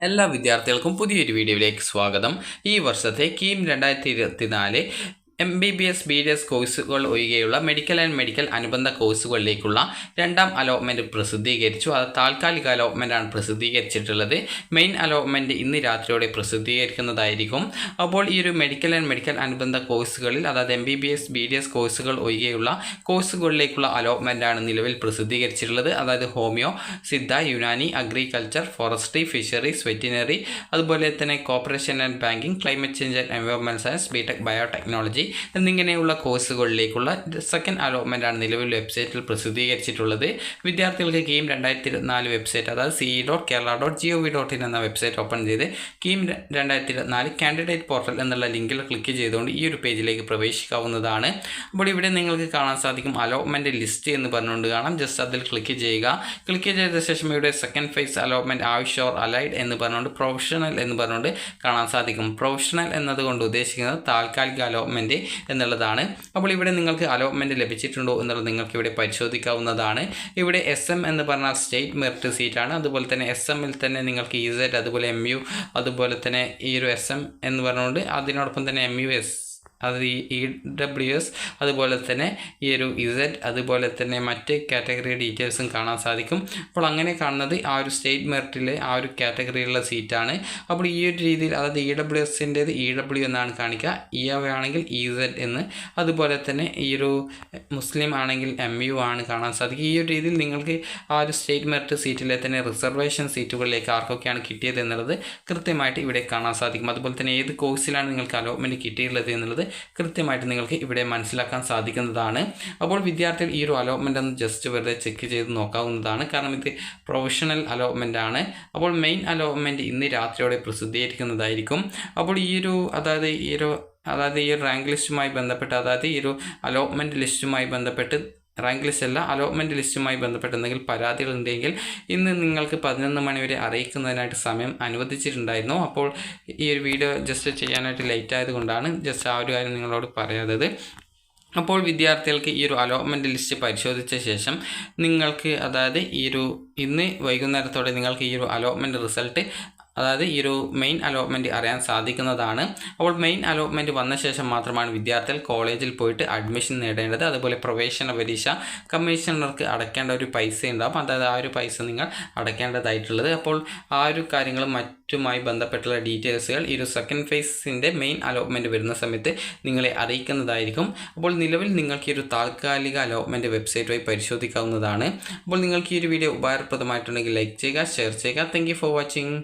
എല്ലാ വിദ്യാർത്ഥികൾക്കും പുതിയൊരു വീഡിയോയിലേക്ക് സ്വാഗതം. ഈ വർഷത്തെ കീം 2024 MBBS BDS കോഴ്സുകൾ ഒഴികെയുള്ള മെഡിക്കൽ ആൻഡ് മെഡിക്കൽ അനുബന്ധ കോഴ്സുകളിലേക്കുള്ള രണ്ടാം അലോട്ട്മെൻറ്റ് പ്രസിദ്ധീകരിച്ചു. അത് താൽക്കാലിക അലോട്ട്മെൻറ്റാണ് പ്രസിദ്ധീകരിച്ചിട്ടുള്ളത്. മെയിൻ അലോട്ട്മെൻറ്റ് ഇന്ന് രാത്രിയോടെ പ്രസിദ്ധീകരിക്കുന്നതായിരിക്കും. അപ്പോൾ ഈ ഒരു മെഡിക്കൽ ആൻഡ് മെഡിക്കൽ അനുബന്ധ കോഴ്സുകളിൽ, അതായത് MBBS BDS കോഴ്സുകൾ ഒഴികെയുള്ള കോഴ്സുകളിലേക്കുള്ള അലോട്ട്മെൻറ്റാണ് നിലവിൽ പ്രസിദ്ധീകരിച്ചിട്ടുള്ളത്. അതായത് homeo, Siddha, Unani, agriculture, forestry, fisheries, veterinary, അതുപോലെ തന്നെ corporation and banking, climate change and environment science, BTech biotechnology എന്നിങ്ങനെയുള്ള കോഴ്സുകളിലേക്കുള്ള സെക്കൻഡ് അലോട്ട്മെൻറ്റാണ് നിലവിൽ വെബ്സൈറ്റിൽ പ്രസിദ്ധീകരിച്ചിട്ടുള്ളത്. വിദ്യാർത്ഥികൾക്ക് കീം 2024 വെബ്സൈറ്റ്, അതായത് ce.kerala.gov.in എന്ന വെബ്സൈറ്റ് ഓപ്പൺ ചെയ്ത് കീം 2024 കാൻഡിഡേറ്റ് പോർട്ടൽ എന്നുള്ള ലിങ്കിൽ ക്ലിക്ക് ചെയ്തുകൊണ്ട് ഈ ഒരു പേജിലേക്ക് പ്രവേശിക്കാവുന്നതാണ്. അപ്പോൾ ഇവിടെ നിങ്ങൾക്ക് കാണാൻ സാധിക്കും അലോട്ട്മെൻറ്റ് ലിസ്റ്റ് എന്ന് പറഞ്ഞുകൊണ്ട് കാണാം. ജസ്റ്റ് അതിൽ ക്ലിക്ക് ചെയ്യുക. ക്ലിക്ക് ചെയ്ത ശേഷം ഇവിടെ second phase allotment Ayush or allied എന്ന് പറഞ്ഞുകൊണ്ട് പ്രൊഫഷണൽ എന്ന് പറഞ്ഞുകൊണ്ട് കാണാൻ സാധിക്കും. പ്രൊഫഷണൽ എന്നതുകൊണ്ട് ഉദ്ദേശിക്കുന്നത് താൽക്കാലിക അലോട്ട്മെൻറ്റ് എന്നുള്ളതാണ്. അപ്പോൾ ഇവിടെ നിങ്ങൾക്ക് അലോട്ട്മെൻറ്റ് ലഭിച്ചിട്ടുണ്ടോ എന്നുള്ളത് നിങ്ങൾക്ക് ഇവിടെ പരിശോധിക്കാവുന്നതാണ്. ഇവിടെ SM എന്ന് പറഞ്ഞാൽ സ്റ്റേറ്റ് മെറിറ്റ് സീറ്റാണ്. അതുപോലെ തന്നെ SMൽ തന്നെ നിങ്ങൾക്ക് EZ, അതുപോലെ MU, അതുപോലെ തന്നെ ഈ ഒരു SM എന്ന് പറഞ്ഞുകൊണ്ട് അതിനോടൊപ്പം തന്നെ MUS, അത് EWS, അതുപോലെ തന്നെ ഈ ഒരു Z, അതുപോലെ തന്നെ മറ്റ് കാറ്റഗറി ഡീറ്റെയിൽസും കാണാൻ സാധിക്കും. അപ്പോൾ അങ്ങനെ കാണുന്നത് ആ ഒരു സ്റ്റേറ്റ് മെറിറ്റിലെ ആ ഒരു കാറ്റഗറിയിലുള്ള സീറ്റാണ്. അപ്പോൾ ഈ ഒരു രീതിയിൽ, അതായത് EWSൻ്റേത് EW എന്നാണ് കാണിക്കുക, EAV ആണെങ്കിൽ EZ എന്ന്, അതുപോലെ തന്നെ ഈ ഒരു മുസ്ലിം ആണെങ്കിൽ MU ആണ് കാണാൻ സാധിക്കുക. ഈ ഒരു രീതിയിൽ നിങ്ങൾക്ക് ആ ഒരു സ്റ്റേറ്റ് മെറിറ്റ് സീറ്റിലെ തന്നെ റിസർവേഷൻ സീറ്റുകളിലേക്ക് ആർക്കൊക്കെയാണ് കിട്ടിയത് എന്നുള്ളത് കൃത്യമായിട്ട് ഇവിടെ കാണാൻ സാധിക്കും. അതുപോലെ തന്നെ ഏത് കോഴ്സിലാണ് നിങ്ങൾക്ക് അലോട്ട്മെൻറ്റ് കിട്ടിയിട്ടുള്ളത് എന്നുള്ളത് കൃത്യമായിട്ട് നിങ്ങൾക്ക് ഇവിടെ മനസ്സിലാക്കാൻ സാധിക്കുന്നതാണ്. അപ്പോൾ വിദ്യാർത്ഥികൾ ഈ ഒരു അലോട്ട്മെൻ്റ് ഒന്ന് ജസ്റ്റ് വെറുതെ ചെക്ക് ചെയ്ത് നോക്കാവുന്നതാണ്. കാരണം ഇത് പ്രൊഫഷണൽ അലോട്ട്മെൻ്റ് ആണ്. അപ്പോൾ മെയിൻ അലോട്ട്മെൻറ്റ് ഇന്ന് രാത്രിയോടെ പ്രസിദ്ധീകരിക്കുന്നതായിരിക്കും. അപ്പോൾ ഈ ഒരു റാങ്ക് ലിസ്റ്റുമായി ബന്ധപ്പെട്ട്, അതായത് ഈ ഒരു അലോട്ട്മെൻറ്റ് ലിസ്റ്റുമായി ബന്ധപ്പെട്ട്, റാങ്ക് ലിസ്റ്റ് അല്ല, അലോട്ട്മെൻറ്റ് ലിസ്റ്റുമായി ബന്ധപ്പെട്ട് എന്തെങ്കിലും പരാതികളുണ്ടെങ്കിൽ ഇന്ന് നിങ്ങൾക്ക് 11 മണി വരെ അറിയിക്കുന്നതിനായിട്ട് സമയം അനുവദിച്ചിട്ടുണ്ടായിരുന്നു. അപ്പോൾ ഈ ഒരു വീഡിയോ ജസ്റ്റ് ചെയ്യാനായിട്ട് ലേറ്റ് ആയതുകൊണ്ടാണ് ജസ്റ്റ് ആ ഒരു കാര്യം നിങ്ങളോട് പറയാത്തത്. അപ്പോൾ വിദ്യാർത്ഥികൾക്ക് ഈ ഒരു അലോട്ട്മെൻറ്റ് ലിസ്റ്റ് പരിശോധിച്ച ശേഷം നിങ്ങൾക്ക്, അതായത് ഇന്ന് വൈകുന്നേരത്തോടെ നിങ്ങൾക്ക് ഈ ഒരു അലോട്ട്മെൻറ്റ് റിസൾട്ട്, അതായത് ഈ ഒരു മെയിൻ അലോട്ട്മെൻറ്റ് അറിയാൻ സാധിക്കുന്നതാണ്. അപ്പോൾ മെയിൻ അലോട്ട്മെൻറ്റ് വന്ന ശേഷം മാത്രമാണ് വിദ്യാർത്ഥികൾ കോളേജിൽ പോയിട്ട് അഡ്മിഷൻ നേടേണ്ടത്. അതുപോലെ പ്രവേശന പരീക്ഷ കമ്മീഷണർക്ക് അടയ്ക്കേണ്ട ഒരു പൈസ ഉണ്ടാകും, അതായത് ആ ഒരു പൈസ നിങ്ങൾ അടയ്ക്കേണ്ടതായിട്ടുള്ളത്. അപ്പോൾ ആ ഒരു കാര്യങ്ങളും മറ്റുമായി ബന്ധപ്പെട്ടുള്ള ഡീറ്റെയിൽസുകൾ ഈ ഒരു സെക്കൻഡ് ഫേസിൻ്റെ മെയിൻ അലോട്ട്മെൻറ്റ് വരുന്ന സമയത്ത് നിങ്ങളെ അറിയിക്കുന്നതായിരിക്കും. അപ്പോൾ നിലവിൽ നിങ്ങൾക്ക് ഈ ഒരു താൽക്കാലിക അലോട്ട്മെൻറ്റ് വെബ്സൈറ്റ് വഴി പരിശോധിക്കാവുന്നതാണ്. അപ്പോൾ നിങ്ങൾക്ക് ഈ ഒരു വീഡിയോ ഉപകാരപ്രദമായിട്ടുണ്ടെങ്കിൽ ലൈക്ക് ചെയ്യുക, ഷെയർ ചെയ്യുക. Thank you for watching.